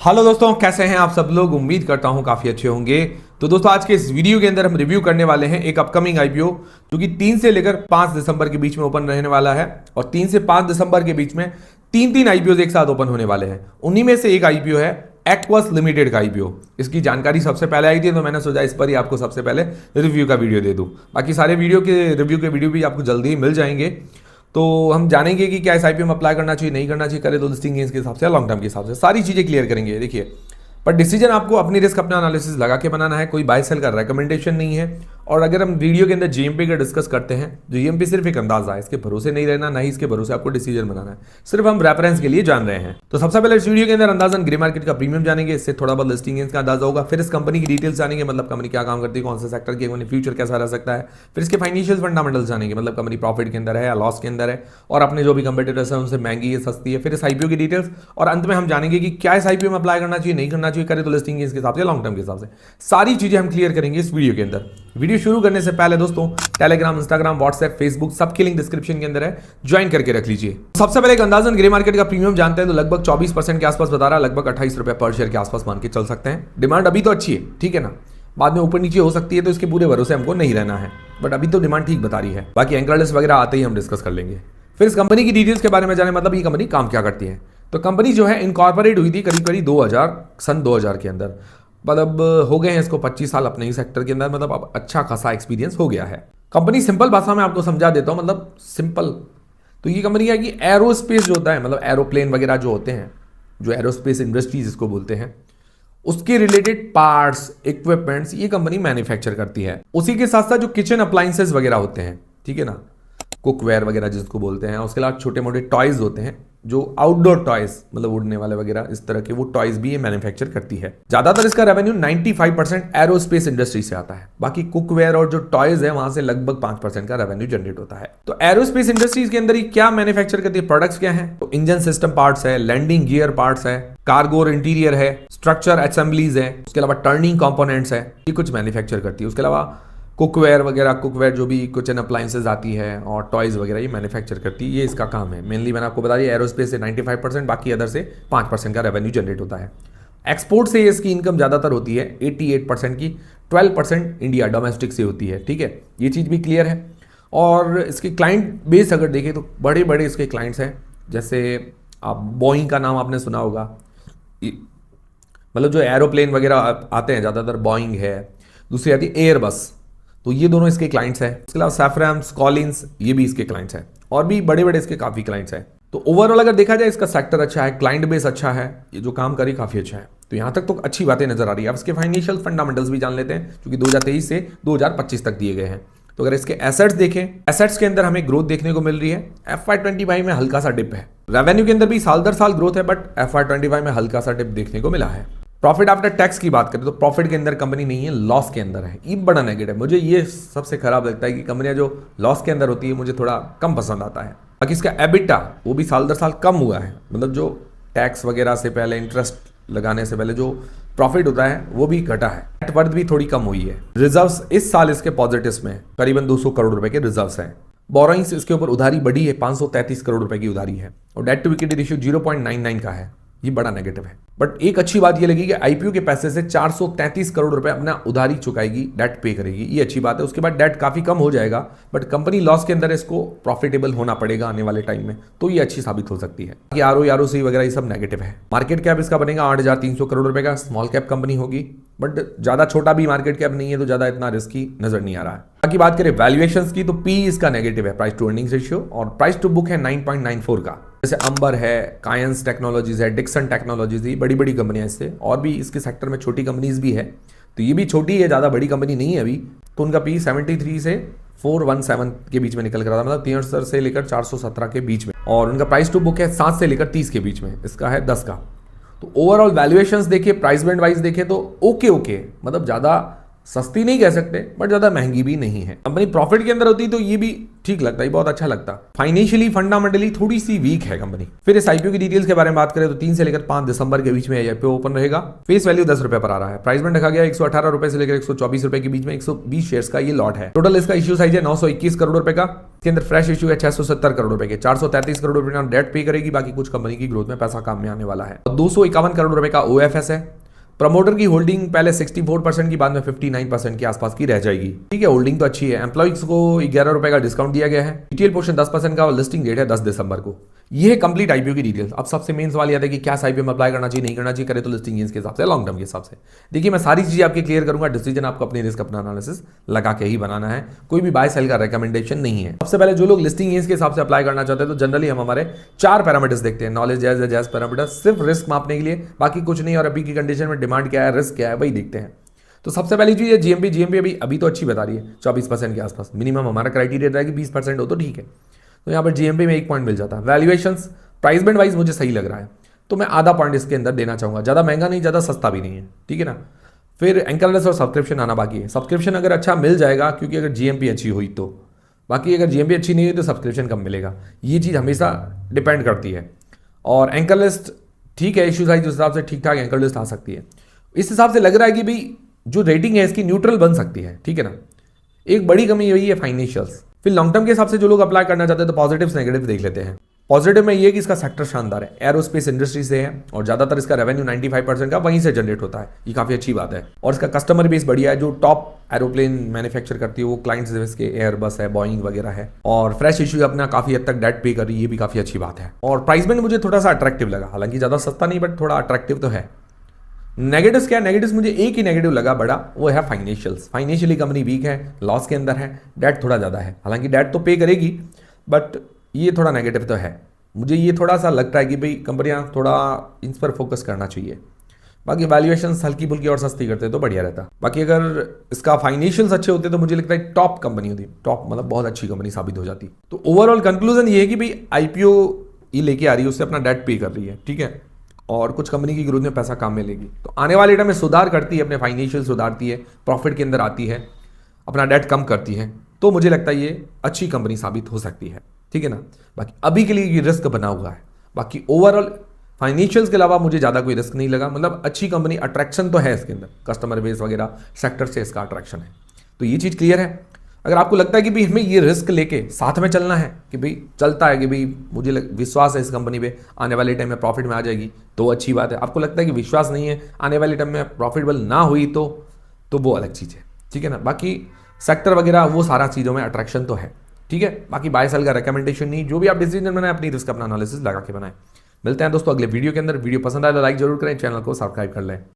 Hello दोस्तों, कैसे हैं आप सब लोग। उम्मीद करता हूं काफ़ी अच्छे होंगे। तो दोस्तों, आज के इस वीडियो के अंदर हम रिव्यू करने वाले हैं एक अपकमिंग आईपीओ जो कि 3 से लेकर 5 दिसंबर के बीच में ओपन रहने वाला है। और 3 से 5 दिसंबर के बीच में तीन आईपीओ एक साथ ओपन होने वाले हैं। उन्हीं में से एक आईपीओ है एक्वस लिमिटेड का आईपीओ। इसकी जानकारी सबसे पहले आई थी तो मैंने सोचा इस पर ही आपको सबसे पहले रिव्यू का वीडियो दे दूं। बाकी सारे रिव्यू के वीडियो भी आपको जल्दी ही मिल जाएंगे। तो हम जानेंगे कि क्या इस आईपीओ में अप्लाई करना चाहिए, नहीं करना चाहिए, करे तो लिस्टिंग गेंस के हिसाब से, लॉन्ग टर्म के हिसाब से सारी चीज़ें क्लियर करेंगे। देखिए, पर डिसीजन आपको अपनी रिस्क, अपना एनालिसिस लगा के बनाना है। कोई बाय सेल का रेकमेंडेशन नहीं है। और अगर हम वीडियो के अंदर जीएमपी का डिस्कस करते हैं, जो जीएमपी सिर्फ एक अंदाजा है, इसके भरोसे नहीं रहना, ना ही इसके भरोसे आपको डिसीजन बनाना है। सिर्फ हम रेफरेंस के लिए जान रहे हैं। तो सबसे पहले इस वीडियो के अंदर अंदाजन ग्रे मार्केट का प्रीमियम जानेंगे, इससे थोड़ा बहुत लिस्टिंग गेंस का अंदाजा होगा। फिर इस कंपनी की डिटेल्स जानेंगे, मतलब कंपनी क्या काम करती है, कौन से सेक्टर की, फ्यूचर कैसा रह सकता है। फिर इसके फाइनेंशियल फंडामेंटल्स जानेंगे, मतलब कंपनी प्रॉफिट के अंदर है या लॉस के अंदर है, और अपने जो भी कंपेटिटर्स हैं उनसे महंगी है, सस्ती है। फिर इस आईपीओ की डिटेल्स, और अंत में हम जानेंगे कि क्या इस आईपीओ में अप्लाई करना चाहिए, नहीं करना चाहिए, करे तो लिस्टिंग गेंस के हिसाब से, लॉन्ग टर्म के हिसाब से सारी चीजें हम क्लियर करेंगे इस वीडियो के अंदर। वीडियो शुरू करने से पहले दोस्तों, टेलीग्राम, इंस्टाग्राम, व्हाट्सएप, फेसबुक सबकी लिंक डिस्क्रिप्शन के अंदर है, ज्वाइन करके रख लीजिए। सबसे पहले एक अंदाजन ग्रे मार्केट का प्रीमियम जानते हैं तो लगभग 24% के आसपास बता रहा है, लगभग 28 रुपए पर शेयर के आसपास मान के चल सकते हैं। डिमांड अभी तो अच्छी है, ठीक है ना, बाद में ऊपर नीचे हो सकती है, तो इसके पूरे भरोसे हमको नहीं रहना है, बट अभी तो डिमांड ठीक बता रही है। बाकी एंकर लिस्ट वगैरह आते ही हम डिस्कस कर लेंगे। फिर इस कंपनी की डिटेल्स के बारे में जाने, मतलब ये कंपनी काम क्या करती है। तो कंपनी जो है इनकॉर्पोरेट हुई थी करीब 2000 के अंदर, मतलब हो गए हैं इसको 25 साल अपने ही सेक्टर के अंदर, मतलब अब अच्छा खासा एक्सपीरियंस हो गया है। कंपनी सिंपल भाषा में आपको समझा देता हूं, मतलब सिंपल। तो ये कंपनी है कि एरोस्पेस जो होता है, मतलब एरोप्लेन वगैरह जो होते हैं, जो एरोस्पेस इंडस्ट्रीज जिसको बोलते हैं, उसके रिलेटेड पार्ट्स, इक्विपमेंट्स ये कंपनी मैन्युफैक्चर करती है। उसी के साथ साथ जो किचन अप्लायंसेस वगैरह होते हैं, ठीक है ना, कुकवेयर वगैरह जिसको बोलते हैं, उसके अलावा छोटे मोटे टॉयज होते हैं, जो आउटडोर टॉयज, मतलब उड़ने वाले वगैरह इस तरह के, वो टॉयज भी ये मैन्युफैक्चर करती है। ज्यादातर इसका रेवेन्यू 95% एरोस्पेस इंडस्ट्री से आता है। बाकी कुकवेयर और जो टॉयज है वहां से लगभग 5% का रेवेन्यू जनरेट होता है। तो एरोस्पेस इंडस्ट्रीज के अंदर ही क्या मैन्युफैक्चर करती है, प्रोडक्ट्स क्या है, तो इंजन सिस्टम पार्ट्स है, लैंडिंग गियर पार्ट्स है, कार्गो और इंटीरियर है, स्ट्रक्चर असेंबलीज है, उसके अलावा टर्निंग कंपोनेंट्स है, ये कुछ मैन्युफैक्चर करती है। उसके अलावा कुकवेयर वगैरह, कुकवेयर जो भी किचन अप्लायंसेज आती है और टॉयज वगैरह ये मैन्युफैक्चर करती है, ये इसका काम है। मेनली मैंने आपको बता दिया, एरोस्पेस से 95%, बाकी अदर से 5% का रेवेन्यू जनरेट होता है। एक्सपोर्ट से इसकी इनकम ज़्यादातर होती है 88% की, 12% इंडिया डोमेस्टिक से होती है, ठीक है, ये चीज़ भी क्लियर है। और इसके क्लाइंट बेस अगर देखें तो बड़े बड़े इसके क्लाइंट्स हैं, जैसे आप बोइंग का नाम आपने सुना होगा, मतलब जो एरोप्लेन वगैरह आते हैं ज़्यादातर बोइंग है, दूसरी आती है एयरबस, तो ये दोनों इसके क्लाइंट्स हैं। उसके अलावा सैफ्राम्स, कॉलिंस, ये भी इसके क्लाइंट्स हैं, और भी बड़े बड़े इसके काफ़ी क्लाइंट्स हैं। तो ओवरऑल अगर देखा जाए इसका सेक्टर अच्छा है, क्लाइंट बेस अच्छा है, ये जो काम करे काफ़ी अच्छा है। तो यहाँ तक तो अच्छी बातें नजर आ रही है। अब इसके फाइनेंशियल फंडामेंटल्स भी जान लेते हैं, क्योंकि 2023 से 2025 तक दिए गए हैं। तो अगर इसके एसेट्स देखें, एसेट्स के अंदर हमें ग्रोथ देखने को मिल रही है। FY25 में हल्का सा डिप है, रेवेन्यू के अंदर भी साल दर साल ग्रोथ है, बट FY25 में हल्का सा डिप देखने को मिला है। प्रॉफिट आफ्टर टैक्स की बात करें तो प्रॉफिट के अंदर कंपनी नहीं है, लॉस के अंदर है। ये बड़ा नेगेटिव, मुझे ये सबसे खराब लगता है कि कंपनियां जो लॉस के अंदर होती है मुझे थोड़ा कम पसंद आता है। बाकी इसका एबिटा वो भी साल दर साल कम हुआ है, मतलब जो टैक्स वगैरह से पहले, इंटरेस्ट लगाने से पहले जो प्रॉफिट होता है वो भी घटा है। नेटवर्थ भी थोड़ी कम हुई है। रिजर्व्स इस साल इसके पॉजिटिव्स में करीबन 200 करोड़ रुपए के रिजर्व्स हैं। बोरोइंग्स इसके ऊपर उधारी बढ़ी है, 533 करोड़ रुपए की उधारी है, और डेट टू इक्विटी रेशियो 0.99 का है, ये बड़ा नेगेटिव है। बट एक अच्छी बात ये लगी कि आईपीओ के पैसे से 433 करोड़ रुपए अपना उधारी चुकाएगी, डेट पे करेगी, ये अच्छी बात है। उसके बाद डेट काफी कम हो जाएगा, बट कंपनी लॉस के अंदर इसको प्रॉफिटेबल होना पड़ेगा आने वाले टाइम में, तो ये अच्छी साबित हो सकती है। कि ROE वगैरह ये सब नेगेटिव है। मार्केट कैप इसका बनेगा 8,300 करोड़ रुपए का, स्मॉल कैप कंपनी होगी, बट ज्यादा छोटा भी मार्केट कैप नहीं है, तो ज्यादा इतना रिस्की नजर नहीं आ रहा है। बाकी बात करें वैल्यूएशंस की, तो पी इसका नेगेटिव है, प्राइस टू अर्निंग्स रेशियो, और प्राइस टू बुक है 9.94 का। जैसे अंबर है, कायंस टेक्नोलॉजीज है, डिक्सन टेक्नोलॉजीज, ये बड़ी बड़ी कंपनियां इससे, और भी इसके सेक्टर में छोटी कंपनीज भी है, तो ये भी छोटी है, ज़्यादा बड़ी कंपनी नहीं है अभी। तो उनका पी 73 से 417 के बीच में निकल कर रहा था, मतलब 73 से लेकर 417 के बीच में, और उनका प्राइस टू बुक है 7 से लेकर 30 के बीच में, इसका है 10 का। तो ओवरऑल वैल्यूएशंस देखिए, प्राइस बैंड वाइज देखे तो ओके, मतलब ज़्यादा सस्ती नहीं कह सकते बट ज्यादा महंगी भी नहीं है। कंपनी प्रॉफिट के अंदर होती तो ये भी ठीक लगता है, बहुत अच्छा लगता। फाइनेंशियली फंडामेंटली थोड़ी सी वीक है कंपनी। फिर इस आईपीओ की डिटेल्स के बारे में बात करें तो 3 से लेकर 5 दिसंबर के बीच में आईपीओ ओपन रहेगा। फेस वैल्यू 10 रुपए पर आ रहा है। प्राइस में रखा गया 118 रुपए से लेकर 124 रुपए के बीच में 120 शेयर्स का ये लॉट है। टोटल इसका इश्यू साइज है 921 करोड़ रुपए का। इसके अंदर फ्रेश इश्यू है 670 करोड़ रुपए के। 433 करोड़ रुपए डेट पे करेगी, बाकी कुछ कंपनी की ग्रोथ में पैसा काम में आने वाला है। 251 करोड़ रुपए का ओएफएस है। प्रमोटर की होल्डिंग पहले 64% की, बाद में 59% के आसपास की रह जाएगी। ठीक है, होल्डिंग तो अच्छी है। एम्प्लॉइज को 11 रुपए का डिस्काउंट दिया गया है। रिटेल पोर्शन 10% का और लिस्टिंग डेट है 10 दिसंबर को। ये है कंप्लीट आईपीओ की डिटेल्स। अब सबसे मेन सवाल यह है कि क्या आईपीओ में अप्लाई करना चाहिए, नहीं करना चाहिए, करे तो लिस्टिंग के हिसाब से, लॉन्ग टर्म के हिसाब से। देखिए मैं सारी चीजें आपके क्लियर करूंगा। डिसीजन आपको अपनी रिस्क, अपना एनालिसिस लगा के ही बनाना है। कोई भी बाय सेल का रिकमेंडेशन नहीं है। सबसे पहले जो लोग लिस्टिंग के हिसाब से अप्लाई करना चाहते हैं तो जनरली हम हमारे 4 पैरामीटर्स देखते हैं। नॉलेज, जैज पैरामीटर, सिर्फ रिस्क मापने के लिए, बाकी कुछ नहीं। और अभी की कंडीशन में डिमांड क्या है, रिस्क क्या है, वही देखते हैं। तो सबसे पहली चीज है जीएमपी अभी तो अच्छी बता रही है 24% के आसपास। मिनिमम हमारा क्राइटेरिया था कि 20% हो तो ठीक है। तो यहाँ पर जीएमपी में 1 पॉइंट मिल जाता है। वैल्यूएशंस प्राइस बैंड वाइज मुझे सही लग रहा है, तो मैं आधा पॉइंट इसके अंदर देना चाहूंगा। ज़्यादा महंगा नहीं, ज़्यादा सस्ता भी नहीं है, ठीक है ना। फिर एंकरलेस और सब्सक्रिप्शन आना बाकी है। सब्सक्रिप्शन अगर अच्छा मिल जाएगा, क्योंकि अगर जीएमपी अच्छी हुई तो। बाकी अगर जीएमपी अच्छी नहीं हुई तो सब्सक्रिप्शन कम मिलेगा। ये चीज़ हमेशा डिपेंड करती है। और एंकर लिस्ट ठीक है, इशू साइज उस हिसाब से ठीक ठाक एंकर लिस्ट आ सकती है। इस हिसाब से लग रहा है कि भाई जो रेटिंग है इसकी न्यूट्रल बन सकती है, ठीक है ना। एक बड़ी कमी यही है फाइनेंशियल्स। फिर लॉन्ग टर्म के हिसाब से जो लोग अप्लाई करना चाहते हैं तो पॉजिटिव्स नेगेटिव देख लेते हैं। पॉजिटिव में ये कि इसका सेक्टर शानदार है, एरोस्पेस इंडस्ट्री से है और ज्यादातर इसका रेवेन्यू 95% का वहीं से जनरेट होता है। ये काफी अच्छी बात है। और इसका कस्टमर बेस बढ़िया है। जो टॉप एरोप्लेन मैन्युफैक्चर करती है वो क्लाइंट्स इसके एयरबस है, बॉइंग वगैरह है। और फ्रेश इश्यू अपना काफी हद तक डेट पे कर रही है, ये भी काफी अच्छी बात है। और प्राइस में मुझे थोड़ा सा अट्रैक्टिव लगा, हालांकि ज्यादा सस्ता नहीं बट थोड़ा अट्रैक्टिव तो है। नेगेटिव्स क्या है, नेगेटिव्स मुझे एक ही नेगेटिव लगा बड़ा, वो है फाइनेंशियल्स। फाइनेंशियली कंपनी वीक है, लॉस के अंदर है, डेट थोड़ा ज़्यादा है। हालांकि डेट तो पे करेगी बट ये थोड़ा नेगेटिव तो है। मुझे ये थोड़ा सा लगता है कि भाई कंपनियां थोड़ा इन पर फोकस करना चाहिए। बाकी वैल्यूएशंस हल्की फुल्की और सस्ती करते तो बढ़िया रहता। बाकी अगर इसका फाइनेंशियल्स अच्छे होते तो मुझे लगता है टॉप कंपनी होती, टॉप मतलब बहुत अच्छी कंपनी साबित हो जाती। तो ओवरऑल कंक्लूजन ये है कि भाई आईपीओ ये लेके आ रही है, उससे अपना डेट पे कर रही है, ठीक है। और कुछ कंपनी की ग्रोथ में पैसा काम में लेगी तो आने वाले टाइम में सुधार करती है, अपने फाइनेंशियल सुधारती है, प्रॉफिट के अंदर आती है, अपना डेट कम करती है। तो मुझे लगता है ये अच्छी कंपनी साबित हो सकती है, ठीक है ना। बाकी अभी के लिए ये रिस्क बना हुआ है। बाकी ओवरऑल फाइनेंशियल्स के अलावा मुझे ज़्यादा कोई रिस्क नहीं लगा। मतलब अच्छी कंपनी, अट्रैक्शन तो है इसके अंदर, कस्टमर बेस वगैरह सेक्टर से इसका अट्रैक्शन है। तो ये चीज़ क्लियर है। अगर आपको लगता है कि भाई हमें ये रिस्क लेके साथ में चलना है, कि भाई चलता है कि भाई मुझे विश्वास है इस कंपनी पे आने वाले टाइम में प्रॉफिट में आ जाएगी, तो अच्छी बात है। आपको लगता है कि विश्वास नहीं है, आने वाले टाइम में प्रॉफिटेबल ना हुई तो वो अलग चीज़ है, ठीक है ना। बाकी सेक्टर वगैरह वो सारा चीज़ों में अट्रैक्शन तो है, ठीक है। बाकी बाय सेल का रिकमेंडेशन नहीं, जो भी आप डिसीजन बनाए अपनी रिस्क अपना एनालिसिस लगा के बनाए। मिलते हैं दोस्तों अगले वीडियो के अंदर। वीडियो पसंद आए तो लाइक जरूर करें, चैनल को सब्सक्राइब कर लें।